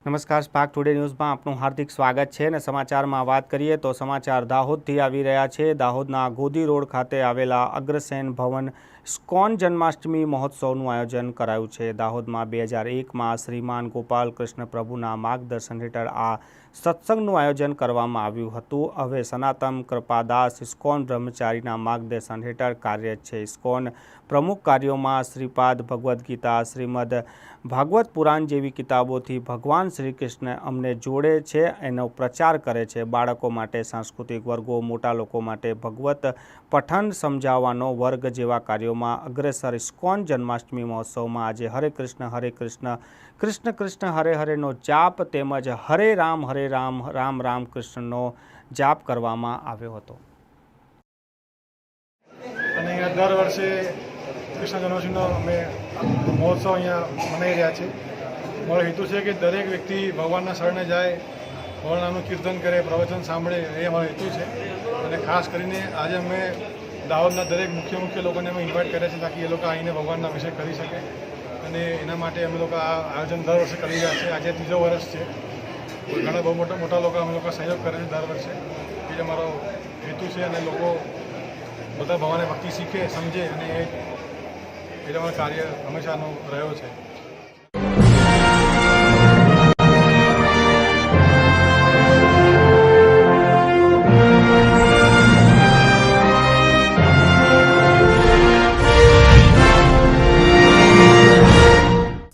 નમસ્કાર, spark today ન્યૂઝમાં આપનું હાર્દિક સ્વાગત છે અને સમાચારમાં વાત કરીએ તો સમાચાર દાહોદથી આવી રહ્યા છે। દાહોદના ગોદી રોડ ખાતે આવેલા અગ્રસેન ભવન ઇસ્કોન જન્માષ્ટમી મહોત્સવનું આયોજન કરાયું છે। દાહોદમાં 2001માં શ્રીમાન ગોપાલ કૃષ્ણ પ્રભુના માર્ગદર્શન હેઠળ આ સત્સંગનું આયોજન કરવામાં આવ્યું હતું। હવે સનાતન કૃપાદાસ ઇસ્કોન બ્રહ્મચારીના માર્ગદર્શન હેઠળ કાર્યરત છે। ઇસ્કોન પ્રમુખ કાર્યોમાં શ્રીપાદ ભગવદ્ ગીતા, શ્રીમદ ભાગવત પુરાણ જેવી કિતાબોથી ભગવાન શ્રી કૃષ્ણ અમને જોડે છે, એનો પ્રચાર કરે છે। બાળકો માટે સાંસ્કૃતિક વર્ગો, મોટા લોકો માટે ભગવત પઠન સમજાવવાનો વર્ગ જેવા કાર્યોમાં અગ્રેસર ઇસ્કોન જન્માષ્ટમી મહોત્સવમાં આજે હરે કૃષ્ણ કૃષ્ણ કૃષ્ણ હરે હરેનો જાપ તેમજ હરે રામ રામ રામ કૃષ્ણનો જાપ કરવામાં આવ્યો હતો। અને દર વર્ષે કૃષ્ણ જન્માષ્ટમીનો અમે મહોત્સવ અહીંયા મનાવી રહ્યા છીએ। મારો હેતુ છે કે દરેક વ્યક્તિ ભગવાનના શરણે જાય, ભગવાનનું કીર્તન કરે, પ્રવચન સાંભળે, એ અમારો હેતુ છે। અને ખાસ કરીને આજે અમે દાહોદના દરેક મુખ્ય લોકોને અમે ઇન્વાઇટ કર્યા છે તાકી એ લોકો આવીને ભગવાનના વિષય કરી શકે। અને એના માટે અમે લોકો આ આયોજન દર વર્ષે કરી રહ્યા છીએ। આજે ત્રીજો વર્ષ છે। ઘણા બહુ મોટા લોકો અમે લોકો સહયોગ કરે છે દર વર્ષે। એ જ અમારો હેતુ છે અને લોકો બધા ભગવાનની ભક્તિ શીખે, સમજે અને એ જ અમારું કાર્ય હંમેશાનો રહ્યો છે।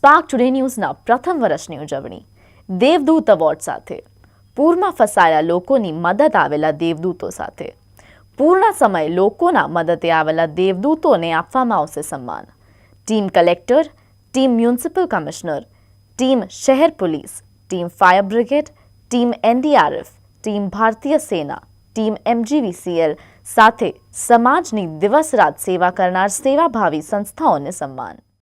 સ્પાર્ક ટુડે ન્યૂઝના પ્રથમ વર્ષની ઉજવણી દેવદૂત એવોર્ડ સાથે। પૂરમાં ફસાયેલા લોકોની મદદ આવેલા દેવદૂતો સાથે। પૂરના સમયે લોકોના મદદે આવેલા દેવદૂતોને આપવામાં આવશે સન્માન। Team collector, team municipal commissioner, team શહેર police, team fire brigade, team NDRF, team ભારતીય સેના, ટીમ MGVCL સાથે સમાજની દિવસ રાત સેવા કરનાર સેવાભાવી સંસ્થાઓને સન્માન।